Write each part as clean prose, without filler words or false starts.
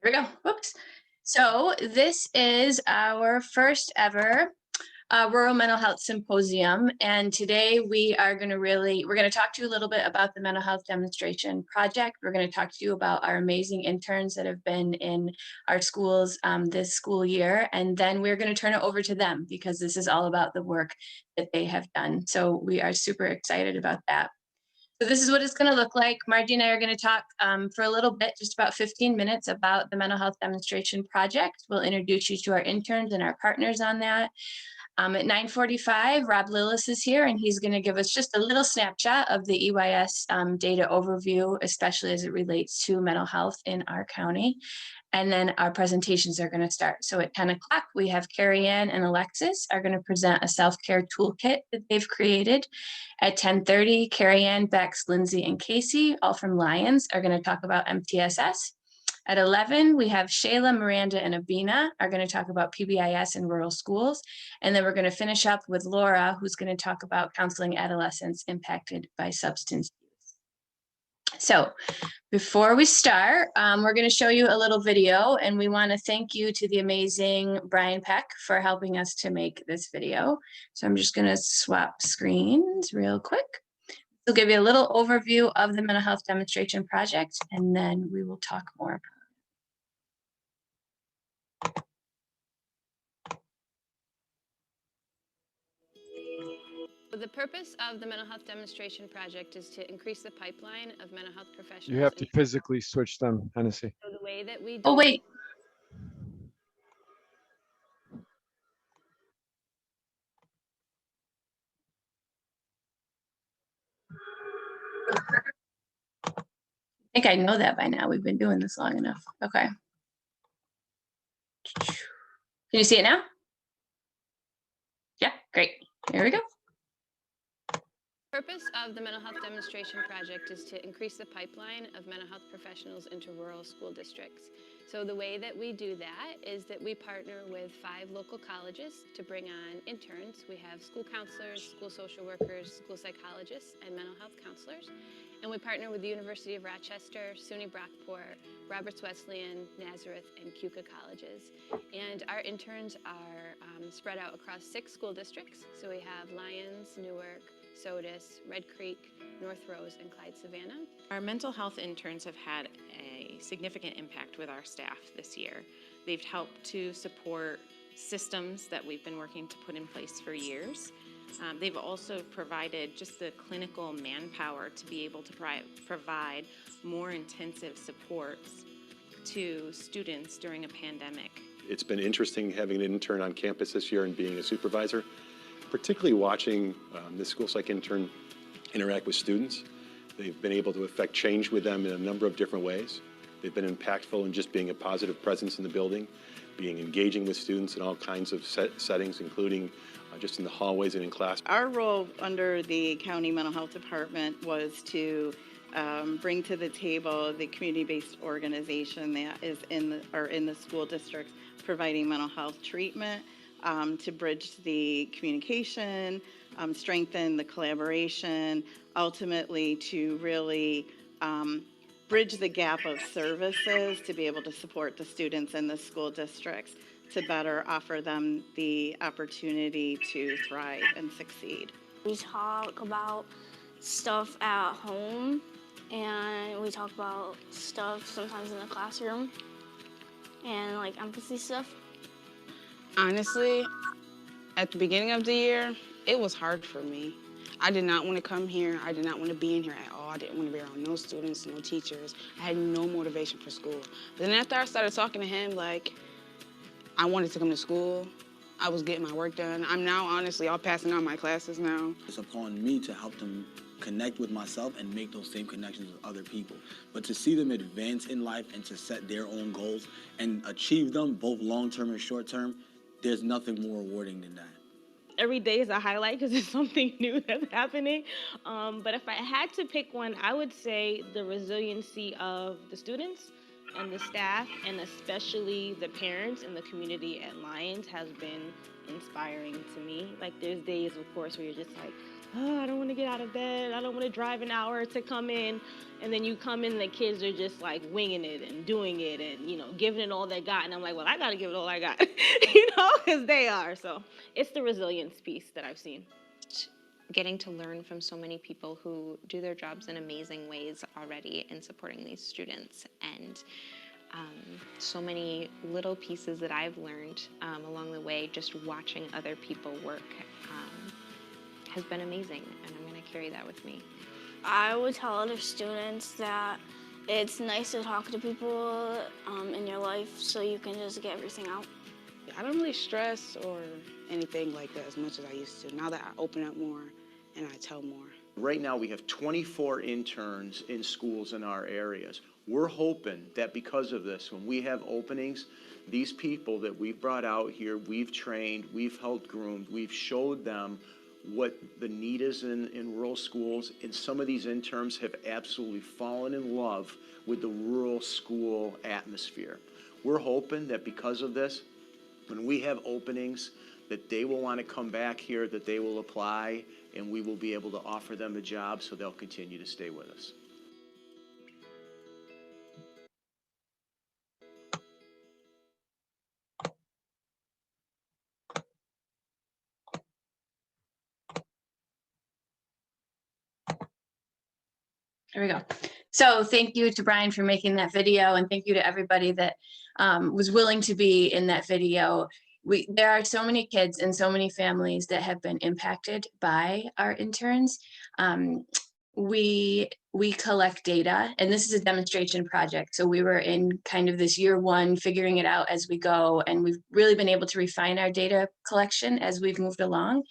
Here we go. Whoops. So this is our first ever Rural Mental Health Symposium. And today we're going to talk to you a little bit about the Mental Health Demonstration Project. We're going to talk to you about our amazing interns that have been in our schools this school year. And then we're going to turn it over to them because this is all about the work that they have done. So we are super excited about that. So this is what it's going to look like. Margie and I are going to talk for a little bit, just about 15 minutes, about the Mental Health Demonstration Project. We'll introduce you to our interns and our partners on that. At 9:45, Rob Lillis is here, and he's going to give us just a little snapshot of the EYS data overview, especially as it relates to mental health in our county. And then our presentations are going to start. So at 10 o'clock, we have Carrie Ann and Alexis are going to present a self-care toolkit that they've created. At 10:30, Carrie Ann, Bex, Lindsay, and Casey, all from Lions, are going to talk about MTSS. At 11, we have Shayla, Miranda, and Abina are going to talk about PBIS in rural schools. And then we're going to finish up with Laura, who's going to talk about counseling adolescents impacted by substance use. So before we start, we're going to show you a little video, and we want to thank you to the amazing Brian Peck for helping us to make this video. So I'm just going to swap screens real quick. We'll give you a little overview of the Mental Health Demonstration Project, and then we will talk more. The purpose of the Mental Health Demonstration Project is to increase the pipeline of mental health professionals. You have to physically switch them, Hennessy. So the way that we do Oh, wait. I think I know that by now. We've been doing this long enough. Okay. Can you see it now? Yeah, great. Here we go. The purpose of the Mental Health Demonstration Project is to increase the pipeline of mental health professionals into rural school districts. So the way that we do that is that we partner with 5 local colleges to bring on interns. We have school counselors, school social workers, school psychologists, and mental health counselors. And we partner with the University of Rochester, SUNY Brockport, Roberts Wesleyan, Nazareth, and Keuka colleges. And our interns are spread out across 6 school districts. So we have Lyons, Newark, Sodus, Red Creek, North Rose, and Clyde Savannah. Our mental health interns have had a significant impact with our staff this year. They've helped to support systems that we've been working to put in place for years. They've also provided just the clinical manpower to be able to provide more intensive supports to students during a pandemic. It's been interesting having an intern on campus this year and being a supervisor, particularly watching this school psych intern interact with students. They've been able to affect change with them in a number of different ways. They've been impactful in just being a positive presence in the building, being engaging with students in all kinds of settings, including just in the hallways and in class. Our role under the county mental health department was to bring to the table the community-based organization that is in the school districts providing mental health treatment, to bridge the communication, strengthen the collaboration, ultimately to really bridge the gap of services to be able to support the students in the school districts to better offer them the opportunity to thrive and succeed. We talk about stuff at home, and we talk about stuff sometimes in the classroom, and like empathy stuff. Honestly, at the beginning of the year, it was hard for me. I did not want to come here. I did not want to be in here at all. I didn't want to be around no students, no teachers. I had no motivation for school. But then after I started talking to him, I wanted to come to school. I was getting my work done. I'm now honestly all passing on my classes now. It's upon me to help them connect with myself and make those same connections with other people. But to see them advance in life and to set their own goals and achieve them, both long-term and short-term, there's nothing more rewarding than that. Every day is a highlight because it's something new that's happening. But if I had to pick one, I would say the resiliency of the students and the staff, and especially the parents and the community at Lions, has been inspiring to me. Like, there's days, of course, where you're just like, oh, I don't want to get out of bed. I don't want to drive an hour to come in. And then you come in, the kids are just like winging it and doing it and, giving it all they got. And I'm like, well, I got to give it all I got, because they are. So it's the resilience piece that I've seen. Getting to learn from so many people who do their jobs in amazing ways already in supporting these students, and so many little pieces that I've learned along the way just watching other people work has been amazing, and I'm going to carry that with me. I would tell other students that it's nice to talk to people in your life so you can just get everything out. I don't really stress or anything like that as much as I used to. Now that I open up more and I tell more. Right now we have 24 interns in schools in our areas. We're hoping that because of this, when we have openings, these people that we've brought out here, we've trained, we've helped groomed, we've showed them what the need is in rural schools, and some of these interns have absolutely fallen in love with the rural school atmosphere. We're hoping that because of this, when we have openings, that they will want to come back here, that they will apply, and we will be able to offer them a job so they'll continue to stay with us. There we go. So thank you to Brian for making that video, and thank you to everybody that was willing to be in that video. There are so many kids and so many families that have been impacted by our interns. We collect data, and this is a demonstration project. So we were in kind of this year one, figuring it out as we go, and we've really been able to refine our data collection as we've moved along.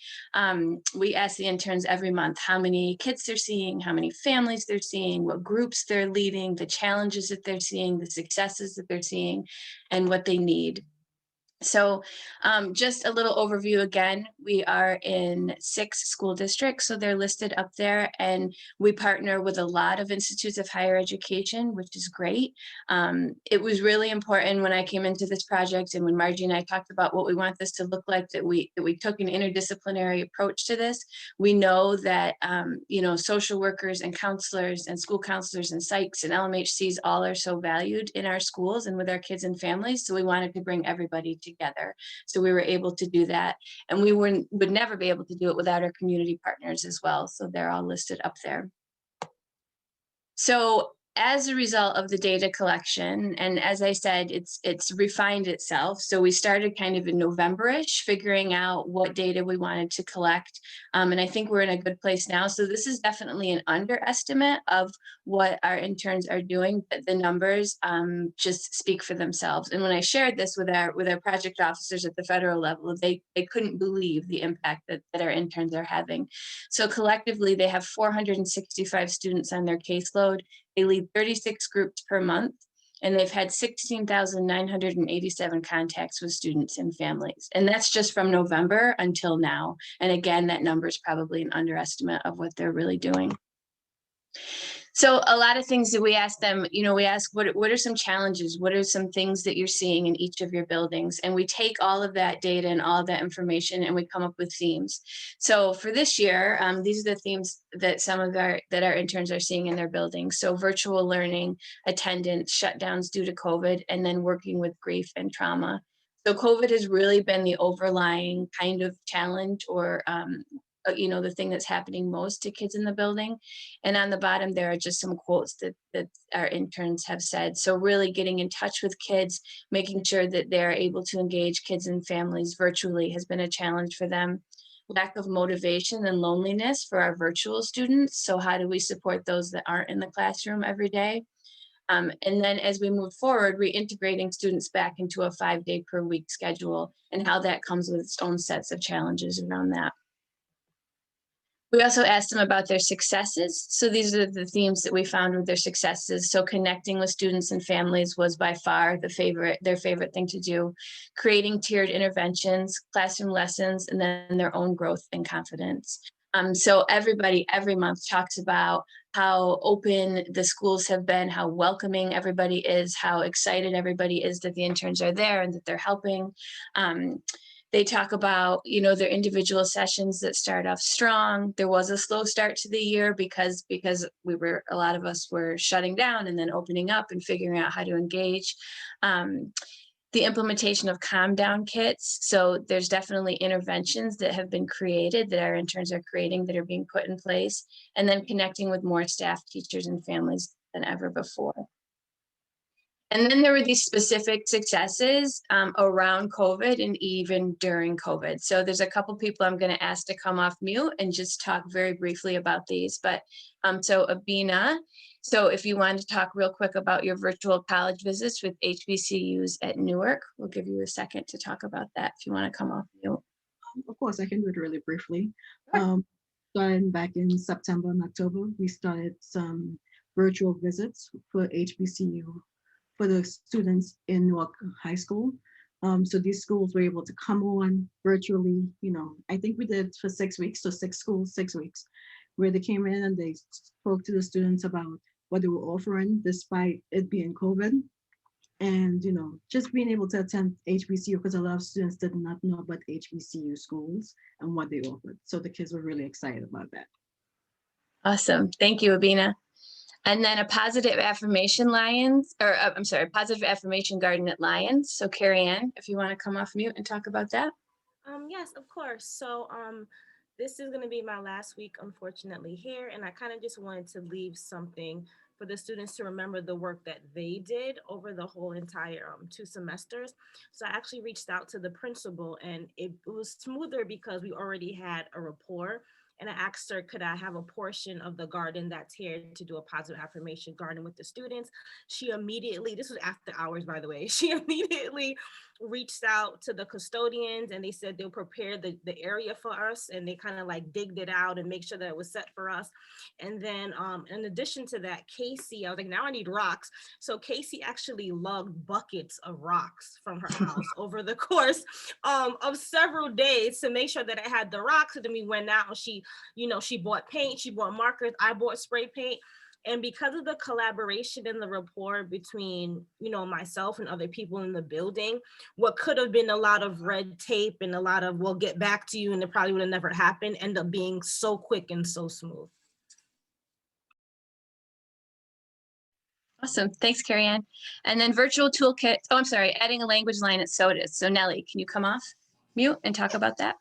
We ask the interns every month how many kids they're seeing, how many families they're seeing, what groups they're leading, the challenges that they're seeing, the successes that they're seeing, and what they need. So just a little overview again, we are in 6 school districts, so they're listed up there, and we partner with a lot of institutes of higher education, which is great. It was really important when I came into this project and when Margie and I talked about what we want this to look like, that we took an interdisciplinary approach to this. We know that, social workers and counselors and school counselors and psychs and LMHCs all are so valued in our schools and with our kids and families, so we wanted to bring everybody together. So we were able to do that, and we would never be able to do it without our community partners as well. So they're all listed up there. So as a result of the data collection, and as I said, it's refined itself. So we started kind of in November-ish, figuring out what data we wanted to collect. And I think we're in a good place now. So this is definitely an underestimate of what our interns are doing, but the numbers just speak for themselves. And when I shared this with our project officers at the federal level, they couldn't believe the impact that our interns are having. So collectively, they have 465 students on their caseload. They lead 36 groups per month, and they've had 16,987 contacts with students and families. And that's just from November until now. And again, that number is probably an underestimate of what they're really doing. So a lot of things that we ask them, we ask, what are some challenges? What are some things that you're seeing in each of your buildings? And we take all of that data and all of that information and we come up with themes. So for this year, these are the themes that our interns are seeing in their buildings. So virtual learning, attendance, shutdowns due to COVID, and then working with grief and trauma. So COVID has really been the overlying kind of challenge, or the thing that's happening most to kids in the building. And on the bottom, there are just some quotes that our interns have said. So really getting in touch with kids, making sure that they're able to engage kids and families virtually has been a challenge for them. Lack of motivation and loneliness for our virtual students. So how do we support those that aren't in the classroom every day? And then as we move forward, reintegrating students back into a 5-day per week schedule, and how that comes with its own sets of challenges around that. We also asked them about their successes. So these are the themes that we found with their successes. So connecting with students and families was by far their favorite thing to do. Creating tiered interventions, classroom lessons, and then their own growth and confidence. So everybody every month talks about how open the schools have been, how welcoming everybody is, how excited everybody is that the interns are there and that they're helping. They talk about, you know, their individual sessions that start off strong. There was a slow start to the year because a lot of us were shutting down and then opening up and figuring out how to engage. The implementation of calm down kits. So there's definitely interventions that have been created that our interns are creating that are being put in place, and then connecting with more staff, teachers, and families than ever before. And then there were these specific successes around COVID and even during COVID. So there's a couple people I'm going to ask to come off mute and just talk very briefly about these. But so Abina, so if you want to talk real quick about your virtual college visits with HBCUs at Newark, we'll give you a second to talk about that if you want to come off mute. Of course, I can do it really briefly. Starting back in September and October, we started some virtual visits for HBCU for the students in Newark High School. So these schools were able to come on virtually, you know, I think we did for 6 weeks, so 6 schools, 6 weeks, where they came in and they spoke to the students about what they were offering despite it being COVID. And, you know, just being able to attend HBCU, because a lot of students did not know about HBCU schools and what they offered. So the kids were really excited about that. Awesome. Thank you, Abina. And then a positive affirmation positive affirmation garden at Lions. So Carrie Ann, if you want to come off mute and talk about that. Yes, of course. So this is going to be my last week, unfortunately, here. And I kind of just wanted to leave something for the students to remember the work that they did over the whole entire 2 semesters. So I actually reached out to the principal, and it was smoother because we already had a rapport. And I asked her, could I have a portion of the garden that's here to do a positive affirmation garden with the students? She immediately, this was after hours, by the way, she immediately reached out to the custodians, and they said they'll prepare the area for us, and they kind of like digged it out and make sure that it was set for us. And then in addition to that, Casey, I was like, now I need rocks. So Casey actually lugged buckets of rocks from her house over the course of several days to make sure that I had the rocks. And then we went out and she bought paint, she bought markers, I bought spray paint. And because of the collaboration and the rapport between, myself and other people in the building, what could have been a lot of red tape and a lot of, we'll get back to you, and it probably would have never happened, end up being so quick and so smooth. Awesome. Thanks, Carrie Ann. And then virtual toolkit. Oh, I'm sorry, adding a language line at SOTUS. So Nellie, can you come off mute and talk about that?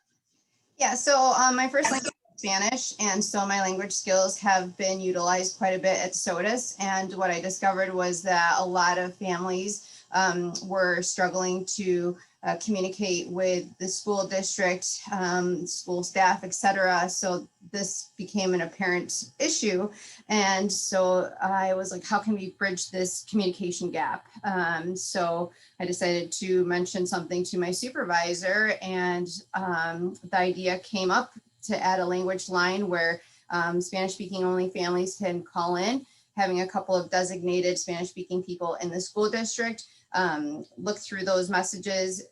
Yeah, so my first language is Spanish, and so my language skills have been utilized quite a bit at SOTUS. And what I discovered was that a lot of families were struggling to communicate with the school district, school staff, etc. So this became an apparent issue. And so I was like, how can we bridge this communication gap? So I decided to mention something to my supervisor, and the idea came up to add a language line where Spanish speaking only families can call in, having a couple of designated Spanish speaking people in the school district look through those messages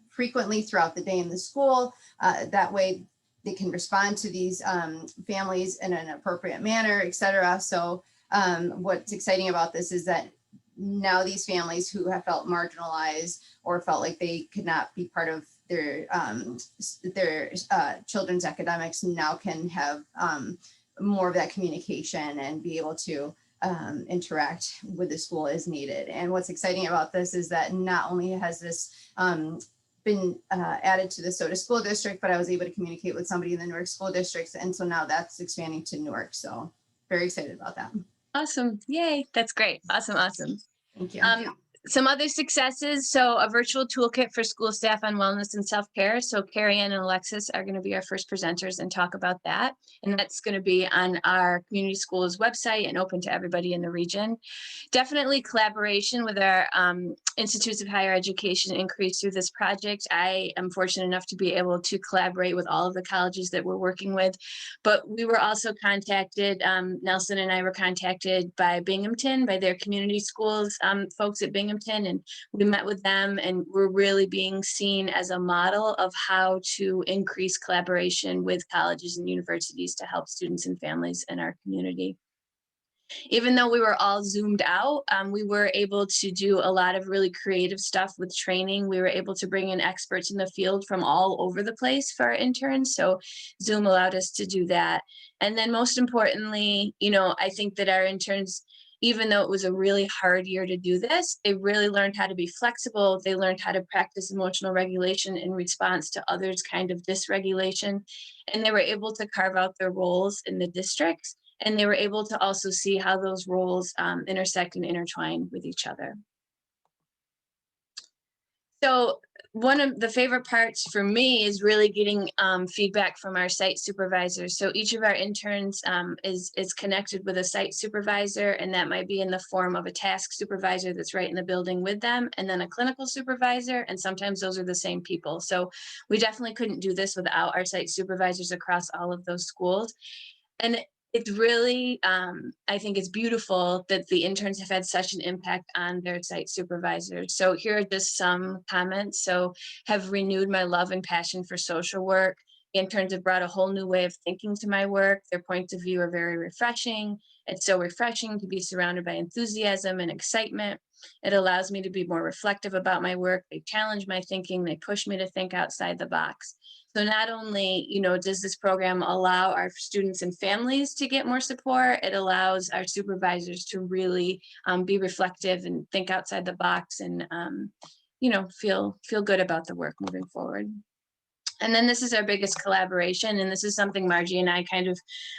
frequently throughout the day in the school. That way they can respond to these families in an appropriate manner, etc. So what's exciting about this is that now these families who have felt marginalized or felt like they could not be part of their children's academics now can have more of that communication and be able to interact with the school as needed. And what's exciting about this is that not only has this been added to the SOTA school district, but I was able to communicate with somebody in the Newark school districts. And so now that's expanding to Newark. So very excited about that. Awesome. Yay. That's great. Awesome. Awesome. Thank you. Some other successes. So a virtual toolkit for school staff on wellness and self-care. So Carrie Ann and Alexis are going to be our first presenters and talk about that. And that's going to be on our community schools website and open to everybody in the region. Definitely collaboration with our institutes of higher education increased through this project. I am fortunate enough to be able to collaborate with all of the colleges that we're working with, but we were also contacted, Nelson and I were contacted by Binghamton, by their community schools folks at Binghamton, and we met with them, and we're really being seen as a model of how to increase collaboration with colleges and universities to help students and families in our community. Even though we were all zoomed out, we were able to do a lot of really creative stuff with training. We were able to bring in experts in the field from all over the place for our interns. So Zoom allowed us to do that. And then most importantly, you know, I think that our interns, even though it was a really hard year to do this, they really learned how to be flexible. They learned how to practice emotional regulation in response to others' kind of dysregulation. And they were able to carve out their roles in the districts. And they were able to also see how those roles intersect and intertwine with each other. So one of the favorite parts for me is really getting feedback from our site supervisors. So each of our interns is connected with a site supervisor, and that might be in the form of a task supervisor that's right in the building with them, and then a clinical supervisor, and sometimes those are the same people. So we definitely couldn't do this without our site supervisors across all of those schools. And it's really, I think it's beautiful that the interns have had such an impact on their site supervisors. So here are just some comments. So have renewed my love and passion for social work. Interns have brought a whole new way of thinking to my work. Their points of view are very refreshing. It's so refreshing to be surrounded by enthusiasm and excitement. It allows me to be more reflective about my work. They challenge my thinking. They push me to think outside the box. So not only, you know, does this program allow our students and families to get more support, it allows our supervisors to really be reflective and think outside the box and, you know, feel good about the work moving forward. And then this is our biggest collaboration. And this is something Margie and I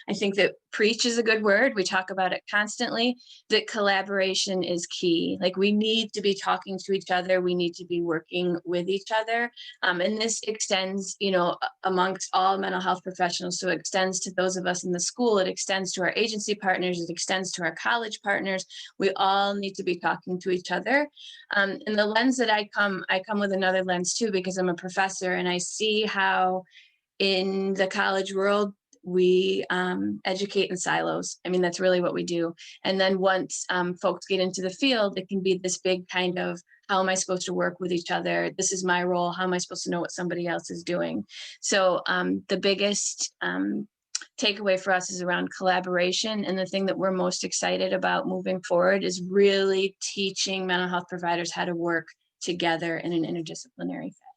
I think that preach is a good word. We talk about it constantly, that collaboration is key. Like we need to be talking to each other. We need to be working with each other. And this extends, you know, amongst all mental health professionals. So it extends to those of us in the school. It extends to our agency partners. It extends to our college partners. We all need to be talking to each other. And the lens that I come with another lens too, because I'm a professor and I see how in the college world, we educate in silos. I mean, that's really what we do. And then once folks get into the field, it can be this big kind of, how am I supposed to work with each other? This is my role. How am I supposed to know what somebody else is doing? So the biggest takeaway for us is around collaboration. And the thing that we're most excited about moving forward is really teaching mental health providers how to work together in an interdisciplinary fashion.